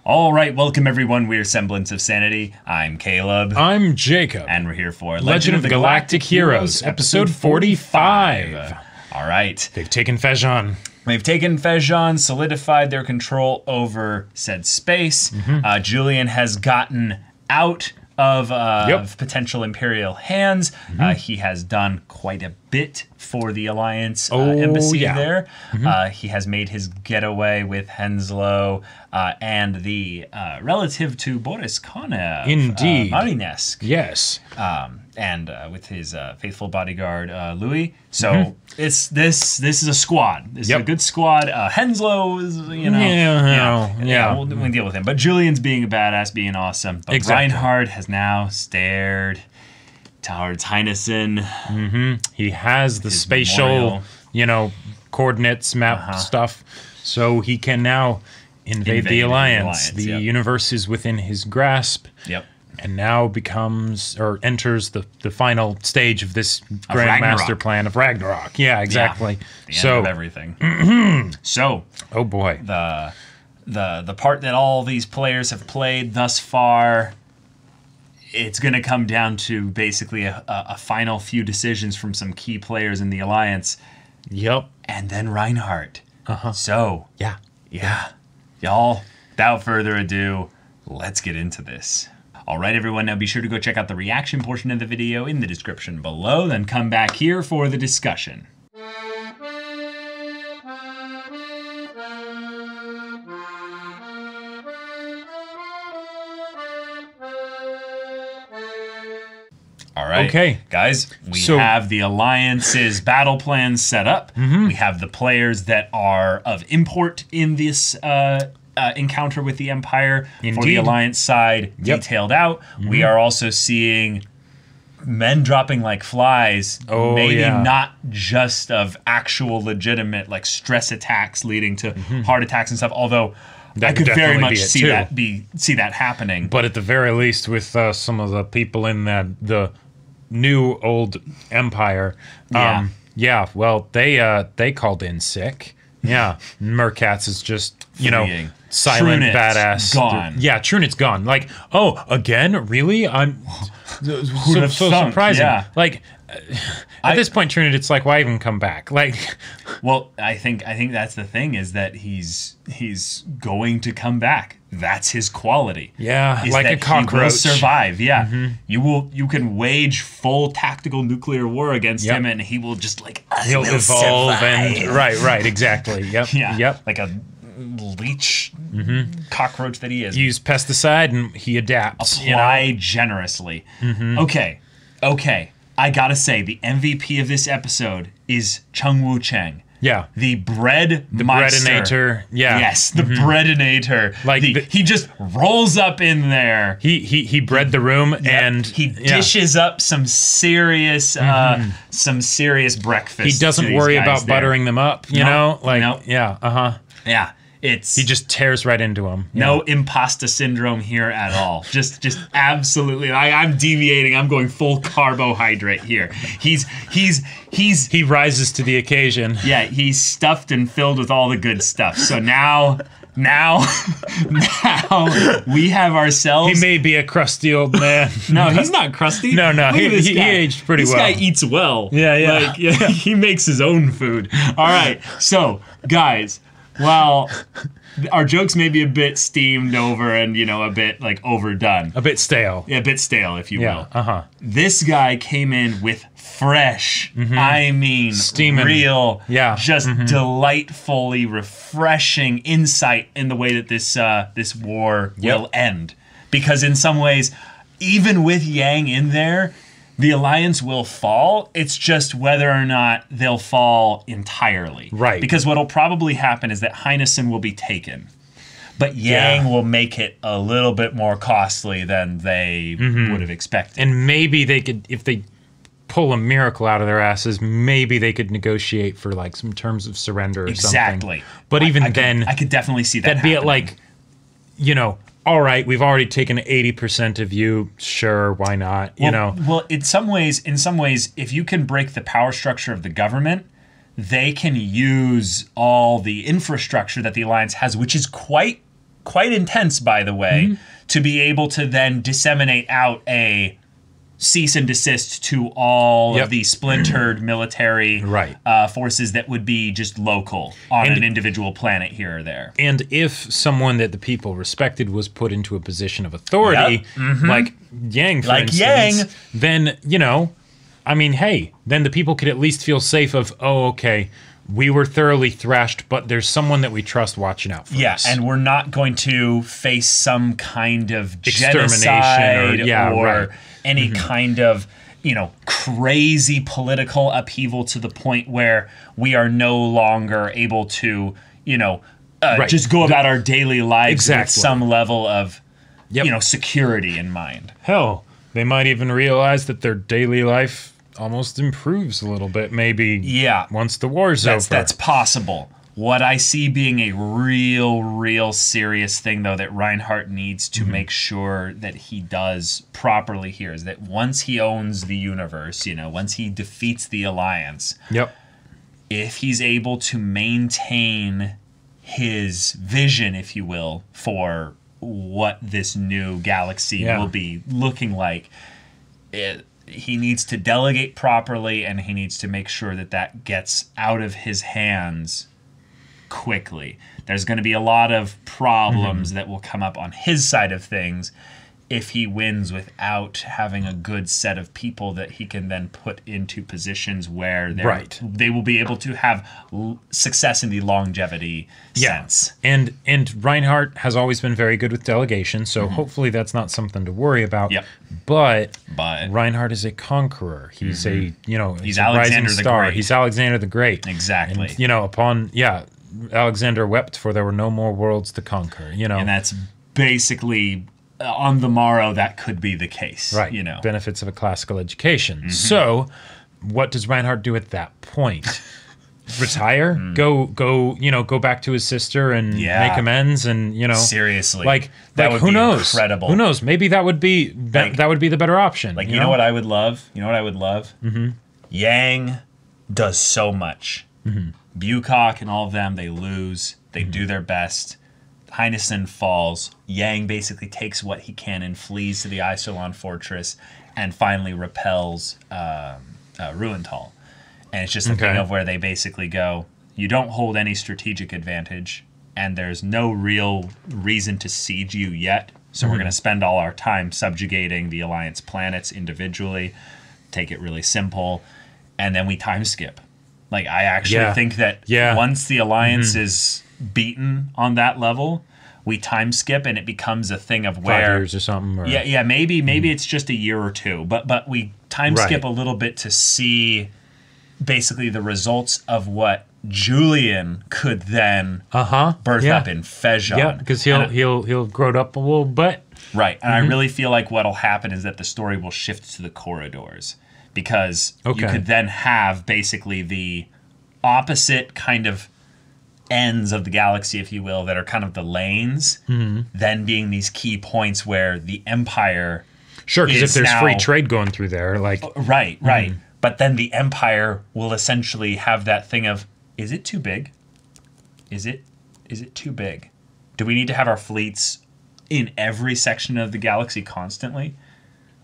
All right, welcome everyone. We're Semblance of Sanity. I'm Caleb. I'm Jacob. And we're here for Legend of the Galactic Heroes, episode 45. All right. They've taken Fejon. They've taken Fejon, solidified their control over said space. Julian has gotten out of potential Imperial hands. He has done quite a bit for the Alliance embassy there. He has made his getaway with Henslow and the relative to Boris Konev. Indeed. Marinesk. Yes. And with his faithful bodyguard, Louis. So this is a squad. This is a good squad. Henslow is, we'll deal with him. But Julian's being a badass, being awesome. But Reinhardt has now stared towards Heinessen. He has the spatial, coordinates map stuff, so he can now invade the Alliance. The universe is within his grasp. And now enters the final stage of this Grandmaster plan of Ragnarok. Yeah, exactly. The end of everything. So, oh boy, the part that all these players have played thus far, it's going to come down to basically a final few decisions from some key players in the Alliance. And then Reinhardt. So, y'all, without further ado, let's get into this. All right, everyone, now be sure to go check out the reaction portion of the video in the description below, then come back here for the discussion. All right, guys, we have the Alliance's battle plans set up. We have the players that are of import in this encounter with the Empire for the Alliance side detailed out. We are also seeing men dropping like flies, maybe not just of actual legitimate like stress attacks leading to heart attacks and stuff, although I could very much see that happening. But at the very least, with some of the people in the new old Empire, well, they called in sick. Merkatz is just, silent Trunit's badass. Gone. Trunit's gone. Like, oh, again? Really? I'm so surprising. Like, at this point, Trunit, it's like, why even come back? Like, well, I think that's the thing, is that he's going to come back. That's his quality. Like a cockroach. He will survive. You can wage full tactical nuclear war against him, and he will just he'll evolve survive. And right, exactly. Like a leech cockroach that he is. Use pesticide and he adapts. Apply generously. Okay. I gotta say, the MVP of this episode is Chung Woo Chang. The breadinator. Yes, the breadinator. Like he just rolls up in there. He bred the room and he dishes up some serious breakfast. He doesn't worry about buttering them up, you know? Like He just tears right into them. No impasta syndrome here at all. Just absolutely. I'm deviating. I'm going full carbohydrate here. He rises to the occasion. He's stuffed and filled with all the good stuff. So now we have ourselves. He may be a crusty old man. No, he's not crusty. No, he aged pretty well. This guy eats well. He makes his own food. All right, so guys. Well, our jokes may be a bit steamed over and, a bit, overdone. A bit stale. Yeah, a bit stale, if you will. This guy came in with fresh, I mean, steaming. Real, just delightfully refreshing insight in the way that this war will end. Because in some ways, even with Yang in there, the Alliance will fall. It's just whether or not they'll fall entirely. Right. Because what'll probably happen is that Heinessen will be taken. But Yang will make it a little bit more costly than they would have expected. And maybe they could, if they pull a miracle out of their asses, maybe they could negotiate for some terms of surrender or something. But even then, I could definitely see that that'd be at all right, we've already taken 80% of you. Sure, why not? Well, in some ways, if you can break the power structure of the government, they can use all the infrastructure that the Alliance has, which is quite quite intense, by the way, to be able to then disseminate out a cease and desist to all of the splintered military forces that would be just local on an individual planet here or there. And if someone that the people respected was put into a position of authority, like Yang, for instance, then, you know, I mean, hey, then the people could at least feel safe of, oh, okay, we were thoroughly thrashed, but there's someone that we trust watching out for us. And we're not going to face some kind of genocide or any kind of, you know, crazy political upheaval to the point where we are no longer able to, you know, just go about our daily lives with some level of, you know, security in mind. Hell, they might even realize that their daily life almost improves a little bit, maybe once the war's over. That's possible. What I see being a real serious thing, though, that Reinhardt needs to make sure that he does properly here is that once he owns the universe, you know, once he defeats the Alliance, if he's able to maintain his vision, if you will, for what this new galaxy will be looking like, he needs to delegate properly, and he needs to make sure that that gets out of his hands quickly. There's going to be a lot of problems that will come up on his side of things if he wins without having a good set of people that he can then put into positions where they will be able to have success in the longevity sense. And Reinhardt has always been very good with delegation, so hopefully that's not something to worry about. But Reinhardt is a conqueror. He's a, you know, he's a Alexander rising the star. Great. He's Alexander the Great. Exactly. And, you know, Alexander wept for there were no more worlds to conquer, you know. And that's basically on the morrow that could be the case. Right. You know. Benefits of a classical education. So what does Reinhardt do at that point? Retire? Go, you know, go back to his sister and make amends and, you know. Seriously. Like would who be knows? Incredible. Who knows? Maybe that would be that would be the better option. Like, you know what I would love? You know what I would love? Yang does so much. Bucock and all of them, they lose. They do their best. Heinesen falls. Yang basically takes what he can and flees to the Isolon fortress and finally repels Ruental. And it's just a thing of where they basically go, you don't hold any strategic advantage, and there's no real reason to siege you yet, so we're going to spend all our time subjugating the Alliance planets individually, take it really simple, and then we time skip. Like, I actually think that once the Alliance is beaten on that level, we time skip and it becomes a thing of where 5 years or something. Or, maybe it's just a year or two, but we time skip a little bit to see basically the results of what Julian could then birth up in Fejon. Yeah, because he'll grow up a little bit. Right, and I really feel like what'll happen is that the story will shift to the corridors, because you could then have basically the opposite kind of ends of the galaxy, if you will, that are kind of the lanes, then being these key points where the Empire because if there's free trade going through there, like... Right. But then the Empire will essentially have that thing of, is it too big? Is it too big? Do we need to have our fleets in every section of the galaxy constantly?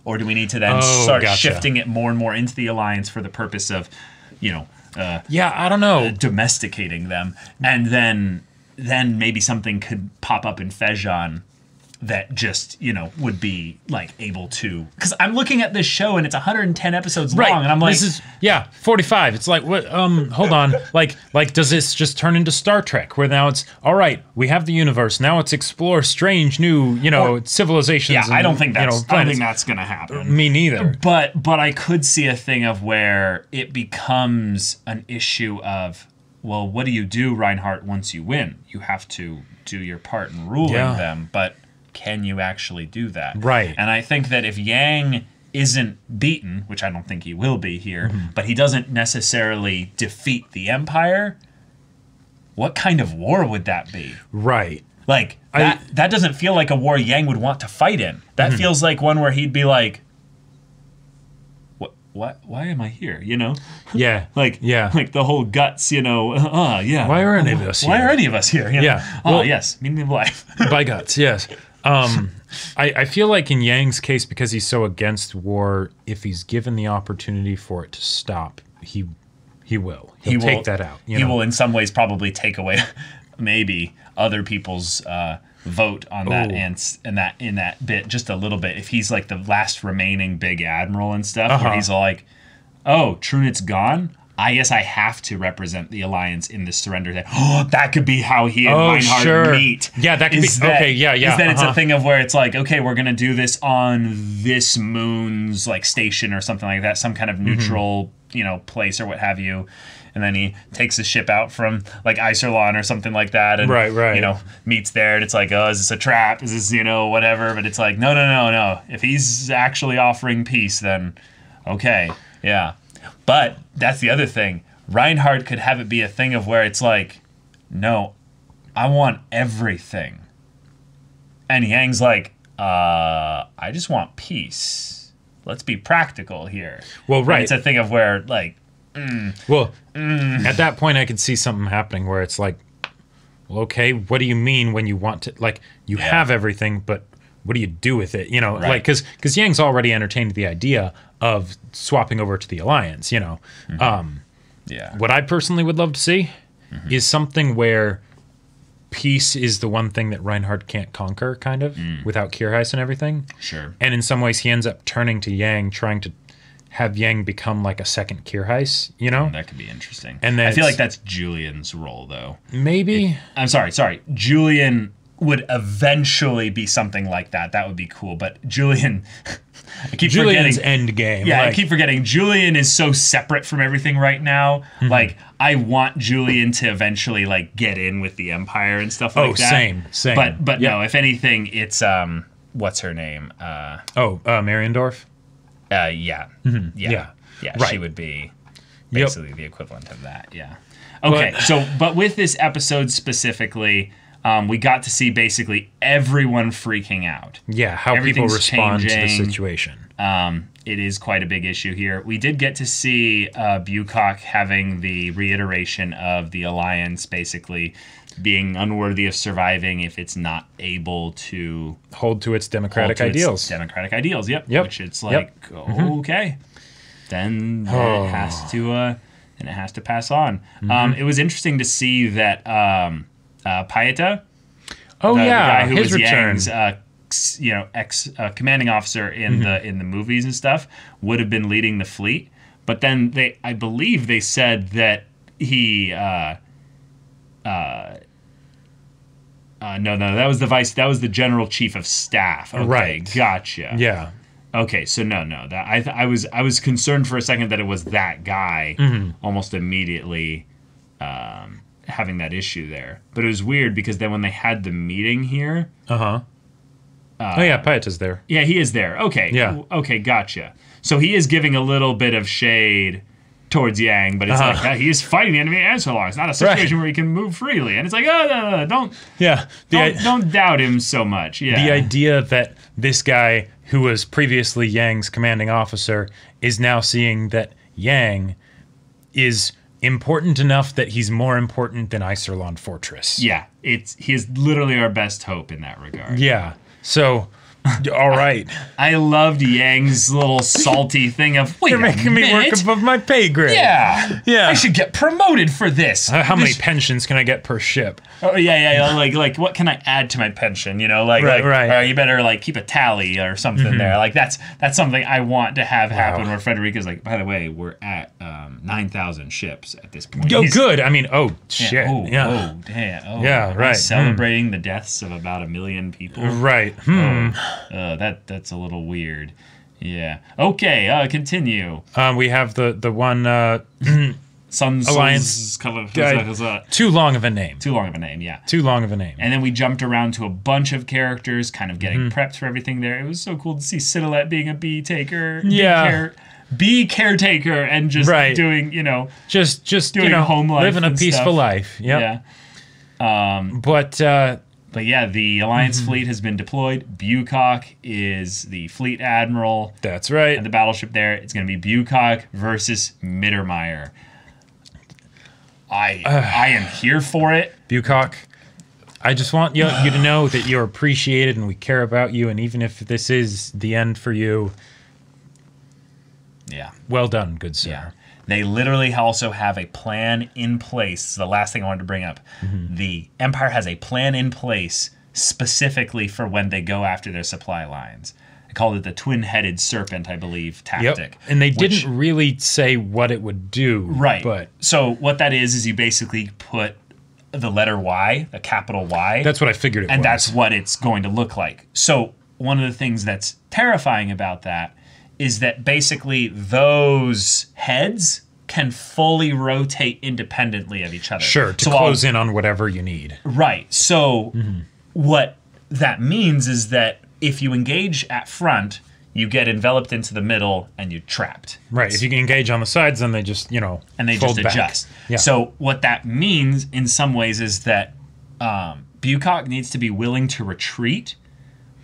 Or do we need to then start shifting it more and more into the Alliance for the purpose of, you know... I don't know. Domesticating them. And then maybe something could pop up in Fejon that just, you know, would be, like, able to... Because I'm looking at this show, and it's 110 episodes long, and I'm like... This is, 45. It's like, what? Hold on. Like, does this just turn into Star Trek, where now it's, all right, we have the universe, now it's explore strange new, you know, civilizations. Yeah, I don't think that's going to happen. Me neither. But I could see a thing of where it becomes an issue of, well, what do you do, Reinhardt, once you win? You have to do your part in ruling them, but... Can you actually do that? Right. And I think that if Yang isn't beaten, which I don't think he will be here, but he doesn't necessarily defeat the Empire, what kind of war would that be? Right. Like, that doesn't feel like a war Yang would want to fight in. That feels like one where he'd be like, why am I here? You know? Yeah. Like the whole guts, you know, yeah. Why are any of us here? Why are any of us here? You know? Yeah. Well, yes, meaning of life. By guts, yes. I feel like in Yang's case, because he's so against war, if he's given the opportunity for it to stop, he will. He'll take that out. He will in some ways probably take away maybe other people's vote on that and in that bit just a little bit. If he's like the last remaining big admiral and stuff, where he's all like, oh, Trunit's gone? I guess I have to represent the Alliance in this surrender thing. Oh, that could be how he and Reinhardt meet. Yeah, that could be. Okay, yeah. Is that it's a thing of where it's like, okay, we're going to do this on this moon's like station or something like that, some kind of neutral, you know, place or what have you. And then he takes the ship out from like Iserlon or something like that, and you know, meets there, and it's like, oh, is this a trap? Is this, you know, whatever? But it's like, no. If he's actually offering peace, then okay, yeah. But that's the other thing. Reinhardt could have it be a thing of where it's like, no, I want everything. And Yang's like, I just want peace. Let's be practical here. Well, right. And it's a thing of where, like, at that point, I could see something happening where it's like, well, okay, what do you mean when you want to, like, you have everything, but what do you do with it? You know, like, because Yang's already entertained the idea of swapping over to the Alliance, you know. What I personally would love to see is something where peace is the one thing that Reinhardt can't conquer, kind of, without Kierheis and everything. Sure. And in some ways, he ends up turning to Yang, trying to have Yang become like a second Kierheis, you know? That could be interesting. And then I feel like that's Julian's role, though. Maybe. I'm sorry. Julian would eventually be something like that. That would be cool. But Julian, I keep Julian's forgetting. end game. Yeah, I keep forgetting. Julian is so separate from everything right now. Like, I want Julian to eventually like get in with the Empire and stuff like that. Same. But no, if anything, it's what's her name? Mariendorf. Yeah. Right. She would be basically the equivalent of that. Yeah. Okay. But with this episode specifically, we got to see basically everyone freaking out. Yeah, how people respond to the situation. It is quite a big issue here. We did get to see Bucock having the reiteration of the Alliance basically being unworthy of surviving if it's not able to hold to its democratic ideals. Yep. Which it's like, okay, then it has to pass on. It was interesting to see that Paeta, the guy who was return. Yang's ex commanding officer in the movies and stuff, would have been leading the fleet. But then I believe they said that he no, that was the general chief of staff. Okay, right. Gotcha. Yeah. Okay, so no, that I was concerned for a second that it was that guy almost immediately having that issue there. But it was weird because then when they had the meeting here, Paeta's there. Yeah, he is there. Okay. Yeah. Okay, gotcha. So he is giving a little bit of shade towards Yang, but it's like he is fighting the enemy as so long. It's not a situation where he can move freely. And it's like, no, don't. Yeah. Don't doubt him so much. Yeah. The idea that this guy who was previously Yang's commanding officer is now seeing that Yang is important enough that he's more important than Iserlon Fortress. Yeah. He is literally our best hope in that regard. Yeah. So, all right. I loved Yang's little salty thing of, wait, you're making me work above my pay grade. Yeah. I should get promoted for this. How many pensions can I get per ship? Oh, yeah. Like, what can I add to my pension? You know, right. You better like keep a tally or something there. Like that's something I want to have happen. Where Frederica's like, by the way, we're at 9,000 ships at this point. Oh, good. I mean, shit. Yeah. Oh, damn. Oh, yeah, right. Celebrating the deaths of about 1 million people. Right. That's a little weird. Yeah. Okay. Continue. We have the one Alliance guy. Too long of a name. Yeah. Too long of a name. And then we jumped around to a bunch of characters, kind of getting prepped for everything there. It was so cool to see Sidolet being a bee taker. Yeah. Bee caretaker and just doing, just doing home life, living a peaceful life. Yep. Yeah. But But yeah, the Alliance fleet has been deployed. Bucock is the fleet admiral. That's right. And the battleship there. It's going to be Bucock versus Mittermeier. I am here for it. Bucock, I just want you to know that you're appreciated and we care about you. And even if this is the end for you, yeah, well done, good sir. Yeah. They literally also have a plan in place. This is the last thing I wanted to bring up. The Empire has a plan in place specifically for when they go after their supply lines. I called it the twin-headed serpent, I believe, tactic. Yep. And they didn't really say what it would do. Right. But so what that is you basically put the letter Y, the capital Y. That's what I figured it was. And that's what it's going to look like. So one of the things that's terrifying about that is that basically those heads can fully rotate independently of each other. Sure, to close in on whatever you need. Right. So what that means is that if you engage at front, you get enveloped into the middle and you're trapped. Right. If you can engage on the sides, then they just, and they fold just adjust. Yeah. So what that means in some ways is that Bucock needs to be willing to retreat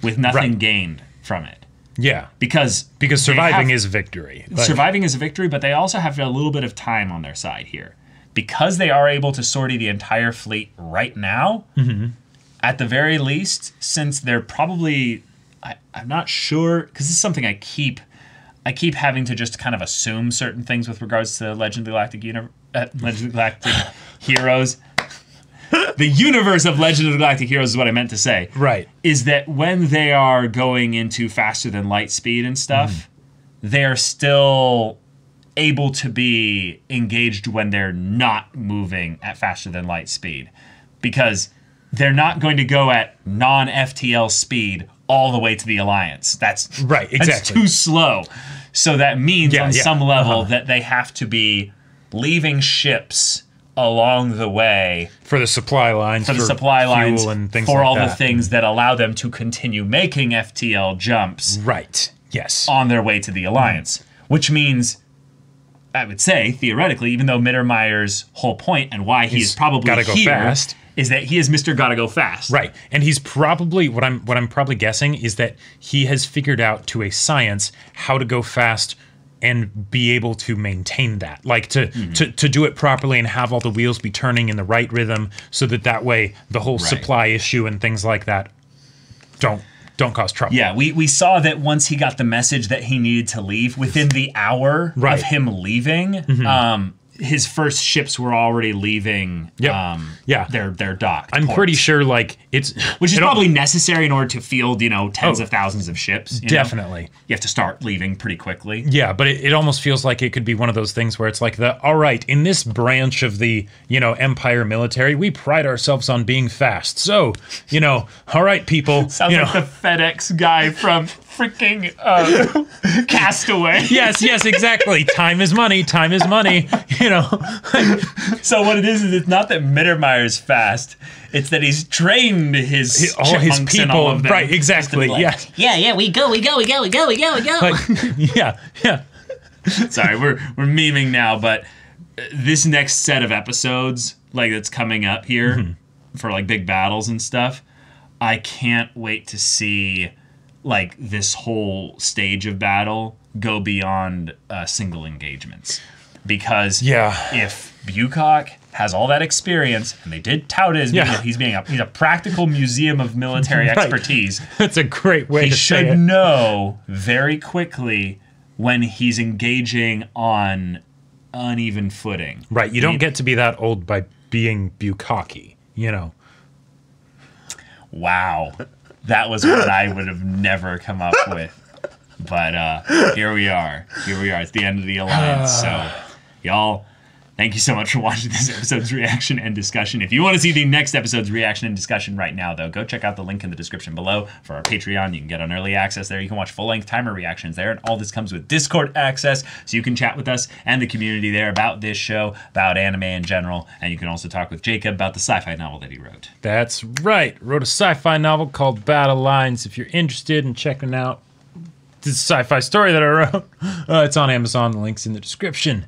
with nothing gained from it. Yeah. Because surviving is victory. Surviving is a victory, but they also have a little bit of time on their side here. Because they are able to sortie the entire fleet right now, at the very least, since they're probably... I'm not sure, because this is something I keep having to just kind of assume certain things with regards to Legend of the Galactic Heroes. The universe of Legend of the Galactic Heroes is what I meant to say. Right. Is that when they are going into faster than light speed and stuff, they're still able to be engaged when they're not moving at faster than light speed. Because they're not going to go at non-FTL speed all the way to the Alliance. That's right, exactly. That's too slow. So that means on some level that they have to be leaving ships along the way for the supply lines, for fuel and things for like all that. the things that allow them to continue making FTL jumps. Right. Yes. On their way to the Alliance, which means, I would say theoretically, even though Mittermeier's whole point and why he's probably gotta go fast is that he is Mr. Gotta Go Fast. Right. And he's probably what I'm probably guessing is that he has figured out to a science how to go fast and be able to maintain that. Like to do it properly and have all the wheels be turning in the right rhythm so that way the whole supply issue and things like that don't cause trouble. Yeah, we saw that once he got the message that he needed to leave, within the hour of him leaving, his first ships were already leaving their dock. I'm pretty sure which is probably necessary in order to field, tens of thousands of ships. Definitely. You have to start leaving pretty quickly. Yeah, but it almost feels like it could be one of those things where it's like all right, in this branch of the, Empire military, we pride ourselves on being fast. So, all right, people. Sounds like the FedEx guy from freaking Castaway. Yes, exactly. Time is money. Time is money. So what it is it's not that Mittermeier's fast. It's that he's trained all his people and all of them. Right, exactly. Like, yeah, we go. Like, yeah. Sorry, we're memeing now, but this next set of episodes, that's coming up here for big battles and stuff, I can't wait to see this whole stage of battle go beyond single engagements. Because if Bucock has all that experience, and they did tout it as he's a practical museum of military expertise. That's a great way to say it. He should know very quickly when he's engaging on uneven footing. Right, you don't get to be that old by being Bucocky, Wow. That was what I would have never come up with. But here we are. It's the end of the Alliance. So, y'all, thank you so much for watching this episode's reaction and discussion. If you want to see the next episode's reaction and discussion right now, though, go check out the link in the description below for our Patreon. You can get on early access there. You can watch full-length timer reactions there. And all this comes with Discord access, so you can chat with us and the community there about this show, about anime in general. And you can also talk with Jacob about the sci-fi novel that he wrote. That's right. Wrote a sci-fi novel called Battle Lines. If you're interested in checking out this sci-fi story that I wrote, it's on Amazon. The link's in the description.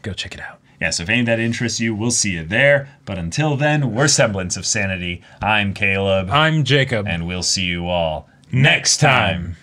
Go check it out. Yeah, so if any of that interests you, we'll see you there. But until then, we're Semblance of Sanity. I'm Caleb. I'm Jacob. And we'll see you all next time.